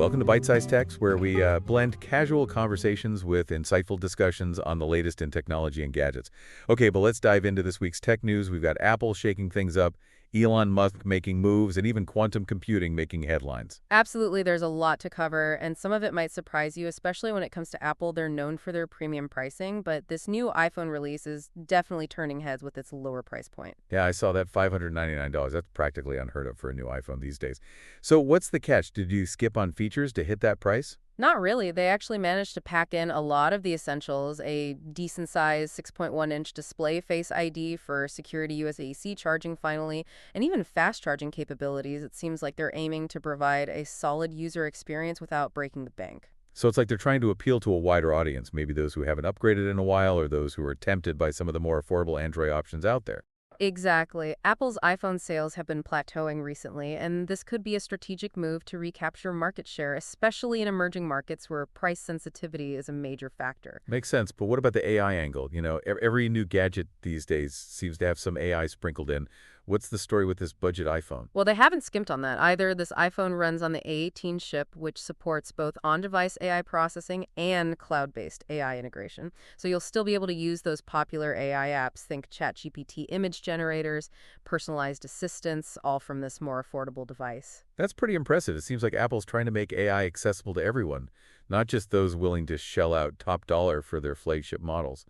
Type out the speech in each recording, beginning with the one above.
Welcome to Byte-Sized Techs, where we blend casual conversations with insightful discussions on the latest in technology and gadgets. Okay, but let's dive into this week's tech news. We've got Apple shaking things up, Elon Musk making moves, and even quantum computing making headlines. Absolutely, there's a lot to cover, and some of it might surprise you, especially when it comes to Apple. They're known for their premium pricing, but this new iPhone release is definitely turning heads with its lower price point. Yeah, I saw that $599. That's practically unheard of for a new iPhone these days. So what's the catch? Did you skip on features to hit that price? Not really. They actually managed to pack in a lot of the essentials, a decent-sized 6.1-inch display, Face ID for security USB-C charging finally, and even fast charging capabilities. It seems like they're aiming to provide a solid user experience without breaking the bank. So it's like they're trying to appeal to a wider audience, maybe those who haven't upgraded in a while or those who are tempted by some of the more affordable Android options out there. Exactly. Apple's iPhone sales have been plateauing recently, and this could be a strategic move to recapture market share, especially in emerging markets where price sensitivity is a major factor. Makes sense, but what about the AI angle? Every new gadget these days seems to have some AI sprinkled in. What's the story with this budget iPhone? Well, they haven't skimped on that either. This iPhone runs on the A18 chip, which supports both on-device AI processing and cloud-based AI integration. So you'll still be able to use those popular AI apps, think ChatGPT image generators, personalized assistants, all from this more affordable device. That's pretty impressive. It seems like Apple's trying to make AI accessible to everyone, not just those willing to shell out top dollar for their flagship models.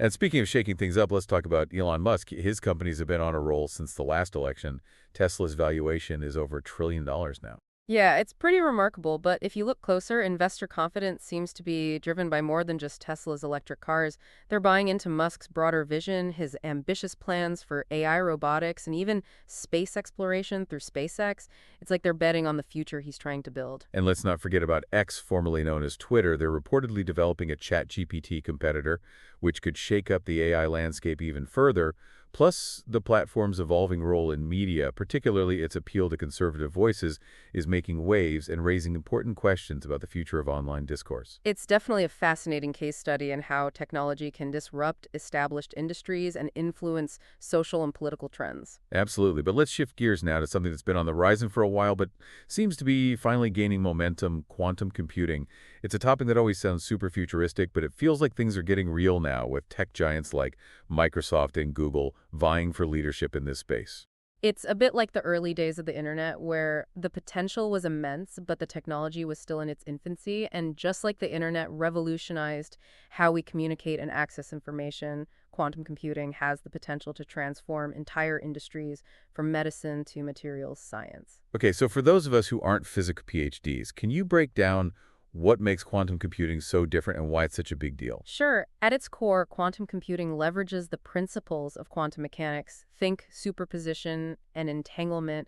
And speaking of shaking things up, let's talk about Elon Musk. His companies have been on a roll since the last election. Tesla's valuation is over $1 trillion now. Yeah, it's pretty remarkable, but if you look closer, investor confidence seems to be driven by more than just Tesla's electric cars. They're buying into Musk's broader vision, his ambitious plans for AI robotics, and even space exploration through SpaceX. It's like they're betting on the future he's trying to build. And let's not forget about X, formerly known as Twitter. They're reportedly developing a ChatGPT competitor, which could shake up the AI landscape even further. Plus, the platform's evolving role in media, particularly its appeal to conservative voices, is making waves and raising important questions about the future of online discourse. It's definitely a fascinating case study in how technology can disrupt established industries and influence social and political trends. Absolutely, but let's shift gears now to something that's been on the horizon for a while, but seems to be finally gaining momentum: quantum computing. It's a topic that always sounds super futuristic, but it feels like things are getting real now, with tech giants like Microsoft and Google vying for leadership in this space. It's a bit like the early days of the internet where the potential was immense, but the technology was still in its infancy. And just like the internet revolutionized how we communicate and access information, quantum computing has the potential to transform entire industries from medicine to materials science. Okay, so for those of us who aren't physics PhDs, can you break down what makes quantum computing so different and why it's such a big deal? Sure, at its core, quantum computing leverages the principles of quantum mechanics, think superposition and entanglement,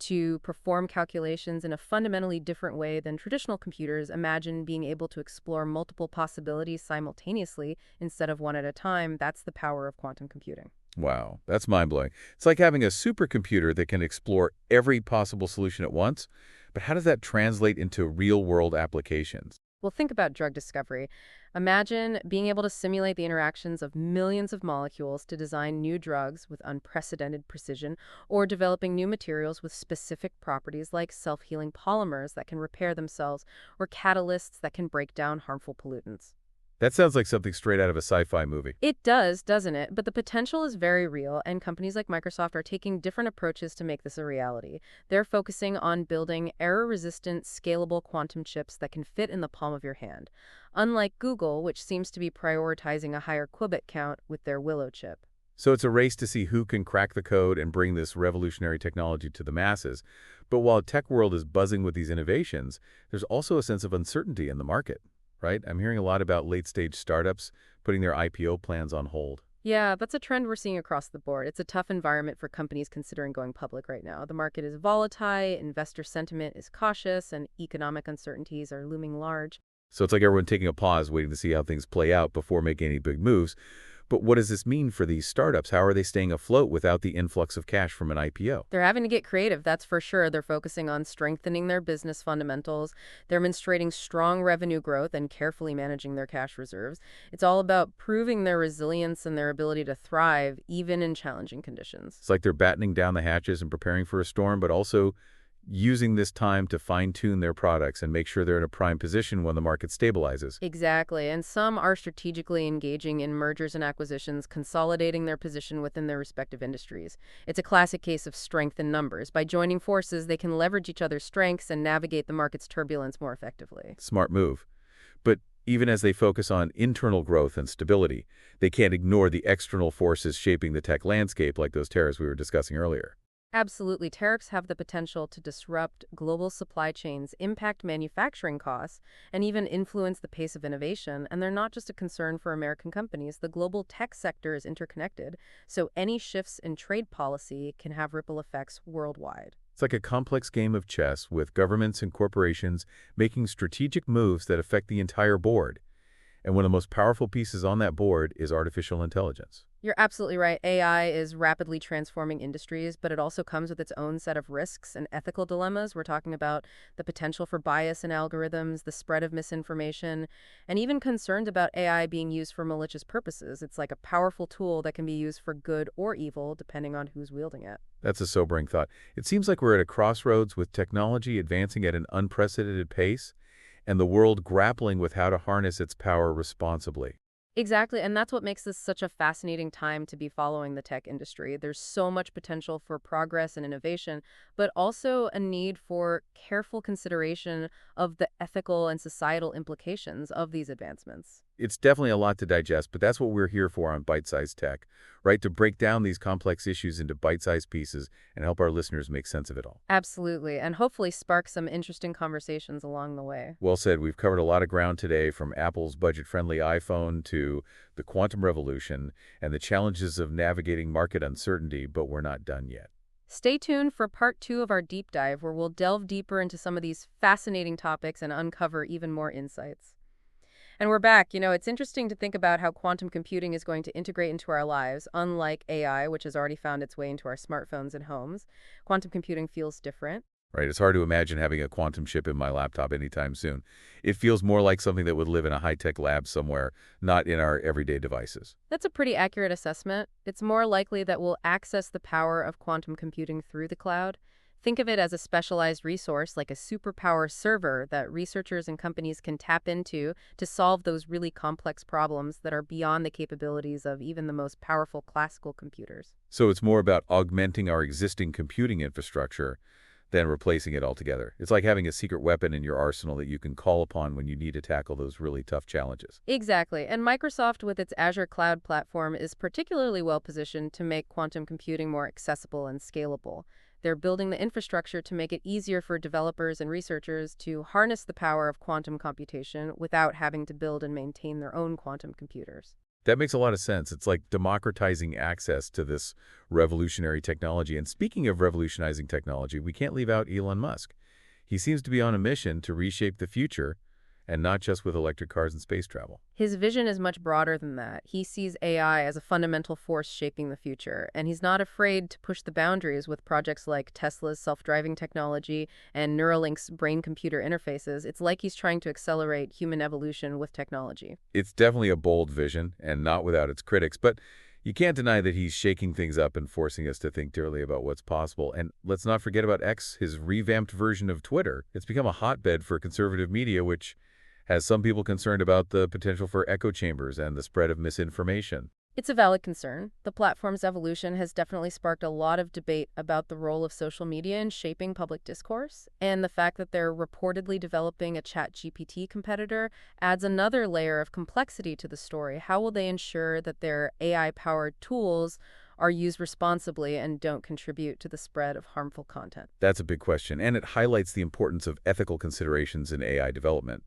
to perform calculations in a fundamentally different way than traditional computers. Imagine being able to explore multiple possibilities simultaneously instead of one at a time. That's the power of quantum computing. Wow, that's mind-blowing. It's like having a supercomputer that can explore every possible solution at once. But how does that translate into real-world applications? Well, think about drug discovery. Imagine being able to simulate the interactions of millions of molecules to design new drugs with unprecedented precision, or developing new materials with specific properties like self-healing polymers that can repair themselves, or catalysts that can break down harmful pollutants. That sounds like something straight out of a sci-fi movie. It does, doesn't it? But the potential is very real, and companies like Microsoft are taking different approaches to make this a reality. They're focusing on building error-resistant, scalable quantum chips that can fit in the palm of your hand. Unlike Google, which seems to be prioritizing a higher qubit count with their Willow chip. So it's a race to see who can crack the code and bring this revolutionary technology to the masses. But while the tech world is buzzing with these innovations, there's also a sense of uncertainty in the market. Right? I'm hearing a lot about late-stage startups putting their IPO plans on hold. Yeah, that's a trend we're seeing across the board. It's a tough environment for companies considering going public right now. The market is volatile, investor sentiment is cautious, and economic uncertainties are looming large. So it's like everyone taking a pause, waiting to see how things play out before making any big moves. But what does this mean for these startups? How are they staying afloat without the influx of cash from an IPO? They're having to get creative, that's for sure. They're focusing on strengthening their business fundamentals, demonstrating strong revenue growth, and carefully managing their cash reserves. It's all about proving their resilience and their ability to thrive, even in challenging conditions. It's like they're battening down the hatches and preparing for a storm, but also using this time to fine-tune their products and make sure they're in a prime position when the market stabilizes. Exactly, and some are strategically engaging in mergers and acquisitions, consolidating their position within their respective industries. It's a classic case of strength in numbers. By joining forces, they can leverage each other's strengths and navigate the market's turbulence more effectively. Smart move. But even as they focus on internal growth and stability, they can't ignore the external forces shaping the tech landscape like those tariffs we were discussing earlier. Absolutely. Tariffs have the potential to disrupt global supply chains, impact manufacturing costs, and even influence the pace of innovation. And they're not just a concern for American companies. The global tech sector is interconnected, so any shifts in trade policy can have ripple effects worldwide. It's like a complex game of chess with governments and corporations making strategic moves that affect the entire board. And one of the most powerful pieces on that board is artificial intelligence. You're absolutely right. AI is rapidly transforming industries, but it also comes with its own set of risks and ethical dilemmas. We're talking about the potential for bias in algorithms, the spread of misinformation, and even concerns about AI being used for malicious purposes. It's like a powerful tool that can be used for good or evil, depending on who's wielding it. That's a sobering thought. It seems like we're at a crossroads with technology advancing at an unprecedented pace and the world grappling with how to harness its power responsibly. Exactly, and that's what makes this such a fascinating time to be following the tech industry. There's so much potential for progress and innovation, but also a need for careful consideration of the ethical and societal implications of these advancements. It's definitely a lot to digest, but that's what we're here for on Bite-Sized Tech, right? To break down these complex issues into bite-sized pieces and help our listeners make sense of it all. Absolutely, and hopefully spark some interesting conversations along the way. Well said. We've covered a lot of ground today, from Apple's budget-friendly iPhone to the quantum revolution and the challenges of navigating market uncertainty, but we're not done yet. Stay tuned for part 2 of our deep dive, where we'll delve deeper into some of these fascinating topics and uncover even more insights. And we're back. It's interesting to think about how quantum computing is going to integrate into our lives. Unlike AI, which has already found its way into our smartphones and homes, quantum computing feels different. Right? It's hard to imagine having a quantum chip in my laptop anytime soon. It feels more like something that would live in a high-tech lab somewhere, not in our everyday devices. That's a pretty accurate assessment. It's more likely that we'll access the power of quantum computing through the cloud. Think of it as a specialized resource like a superpower server that researchers and companies can tap into to solve those really complex problems that are beyond the capabilities of even the most powerful classical computers. So it's more about augmenting our existing computing infrastructure than replacing it altogether. It's like having a secret weapon in your arsenal that you can call upon when you need to tackle those really tough challenges. Exactly. And Microsoft, with its Azure cloud platform, is particularly well positioned to make quantum computing more accessible and scalable. They're building the infrastructure to make it easier for developers and researchers to harness the power of quantum computation without having to build and maintain their own quantum computers. That makes a lot of sense. It's like democratizing access to this revolutionary technology. And speaking of revolutionizing technology, we can't leave out Elon Musk. He seems to be on a mission to reshape the future, and not just with electric cars and space travel. His vision is much broader than that. He sees AI as a fundamental force shaping the future, and he's not afraid to push the boundaries with projects like Tesla's self-driving technology and Neuralink's brain-computer interfaces. It's like he's trying to accelerate human evolution with technology. It's definitely a bold vision, and not without its critics, but you can't deny that he's shaking things up and forcing us to think dearly about what's possible. And let's not forget about X, his revamped version of Twitter. It's become a hotbed for conservative media, which has some people concerned about the potential for echo chambers and the spread of misinformation. It's a valid concern. The platform's evolution has definitely sparked a lot of debate about the role of social media in shaping public discourse, and the fact that they're reportedly developing a ChatGPT competitor adds another layer of complexity to the story. How will they ensure that their AI-powered tools are used responsibly and don't contribute to the spread of harmful content? That's a big question, and it highlights the importance of ethical considerations in AI development.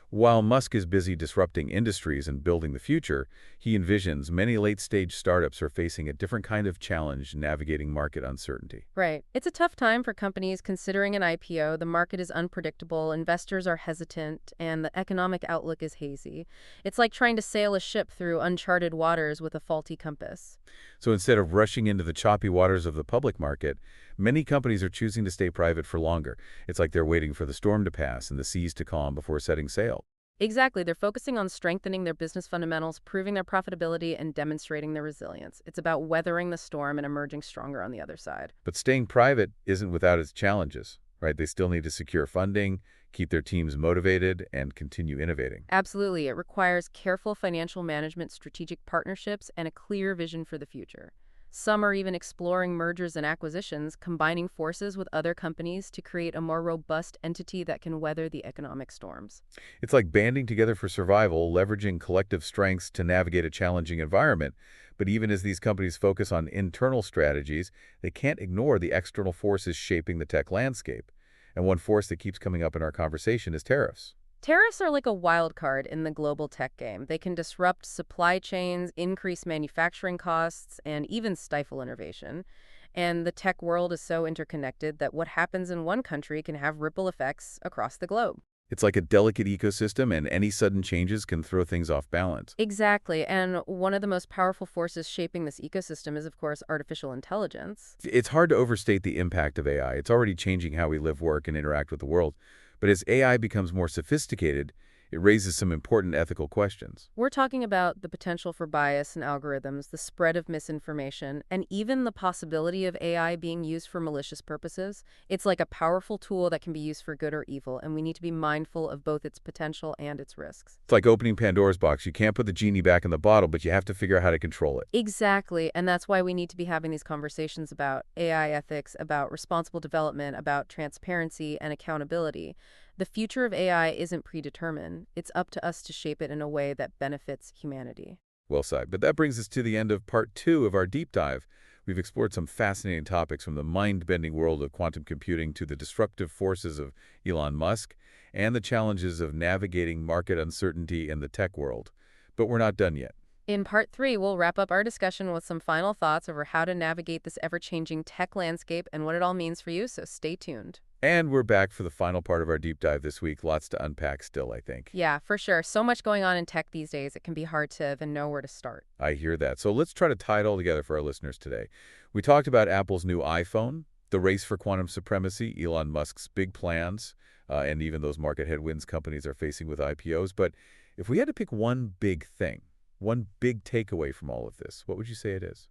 While Musk is busy disrupting industries and building the future, he envisions many late-stage startups are facing a different kind of challenge navigating market uncertainty. Right. It's a tough time for companies considering an IPO. The market is unpredictable, investors are hesitant, and the economic outlook is hazy. It's like trying to sail a ship through uncharted waters with a faulty compass. So instead of rushing into the choppy waters of the public market, many companies are choosing to stay private for longer. It's like they're waiting for the storm to pass and the seas to calm before setting sail. Exactly. They're focusing on strengthening their business fundamentals, proving their profitability, and demonstrating their resilience. It's about weathering the storm and emerging stronger on the other side. But staying private isn't without its challenges. right? They still need to secure funding, keep their teams motivated, and continue innovating. Absolutely. It requires careful financial management, strategic partnerships, and a clear vision for the future. Some are even exploring mergers and acquisitions, combining forces with other companies to create a more robust entity that can weather the economic storms. It's like banding together for survival, leveraging collective strengths to navigate a challenging environment. But even as these companies focus on internal strategies, they can't ignore the external forces shaping the tech landscape. And one force that keeps coming up in our conversation is tariffs. Tariffs are like a wild card in the global tech game. They can disrupt supply chains, increase manufacturing costs, and even stifle innovation. And the tech world is so interconnected that what happens in one country can have ripple effects across the globe. It's like a delicate ecosystem, and any sudden changes can throw things off balance. Exactly. And one of the most powerful forces shaping this ecosystem is, of course, artificial intelligence. It's hard to overstate the impact of AI. It's already changing how we live, work, and interact with the world. But as AI becomes more sophisticated, it raises some important ethical questions. We're talking about the potential for bias in algorithms, the spread of misinformation, and even the possibility of AI being used for malicious purposes. It's like a powerful tool that can be used for good or evil, and we need to be mindful of both its potential and its risks. It's like opening Pandora's box. You can't put the genie back in the bottle, but you have to figure out how to control it. Exactly, and that's why we need to be having these conversations about AI ethics, about responsible development, about transparency and accountability. The future of AI isn't predetermined. It's up to us to shape it in a way that benefits humanity. Well said. But that brings us to the end of part 2 of our deep dive. We've explored some fascinating topics from the mind-bending world of quantum computing to the disruptive forces of Elon Musk and the challenges of navigating market uncertainty in the tech world. But we're not done yet. In part 3, we'll wrap up our discussion with some final thoughts over how to navigate this ever-changing tech landscape and what it all means for you, so stay tuned. And we're back for the final part of our deep dive this week. Lots to unpack still, I think. Yeah, for sure. So much going on in tech these days, it can be hard to even know where to start. I hear that. So let's try to tie it all together for our listeners today. We talked about Apple's new iPhone, the race for quantum supremacy, Elon Musk's big plans, and even those market headwinds companies are facing with IPOs. But if we had to pick one big thing, one big takeaway from all of this, what would you say it is?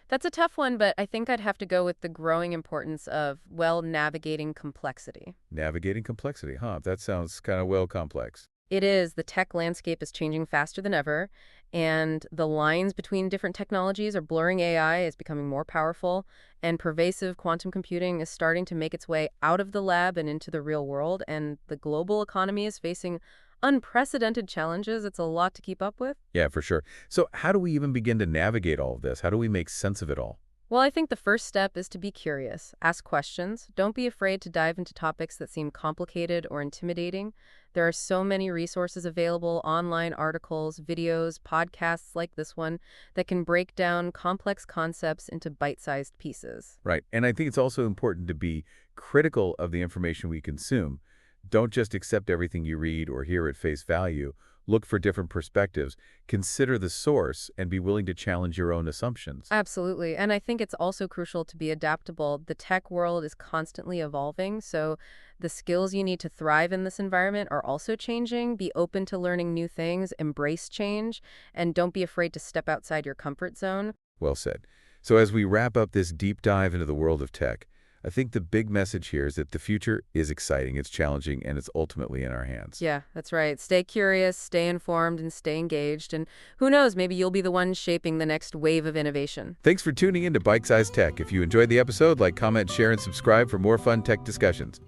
That's a tough one, but I think I'd have to go with the growing importance of, well, navigating complexity. Navigating complexity, huh? That sounds kind of well complex. It is. The tech landscape is changing faster than ever, and the lines between different technologies are blurring. AI is becoming more powerful, and pervasive quantum computing is starting to make its way out of the lab and into the real world, and the global economy is facing unprecedented challenges. It's a lot to keep up with. Yeah, for sure. So how do we even begin to navigate all of this? How do we make sense of it all? Well, I think the first step is to be curious. Ask questions. Don't be afraid to dive into topics that seem complicated or intimidating. There are so many resources available, online articles, videos, podcasts like this one, that can break down complex concepts into bite-sized pieces. Right. And I think it's also important to be critical of the information we consume. Don't just accept everything you read or hear at face value. Look for different perspectives, consider the source, and be willing to challenge your own assumptions. Absolutely. And I think it's also crucial to be adaptable. The tech world is constantly evolving, so the skills you need to thrive in this environment are also changing. Be open to learning new things, embrace change, and don't be afraid to step outside your comfort zone. Well said. So as we wrap up this deep dive into the world of tech, I think the big message here is that the future is exciting, it's challenging, and it's ultimately in our hands. Yeah, that's right. Stay curious, stay informed, and stay engaged. And who knows, maybe you'll be the one shaping the next wave of innovation. Thanks for tuning in to Bite-Sized Tech. If you enjoyed the episode, like, comment, share, and subscribe for more fun tech discussions.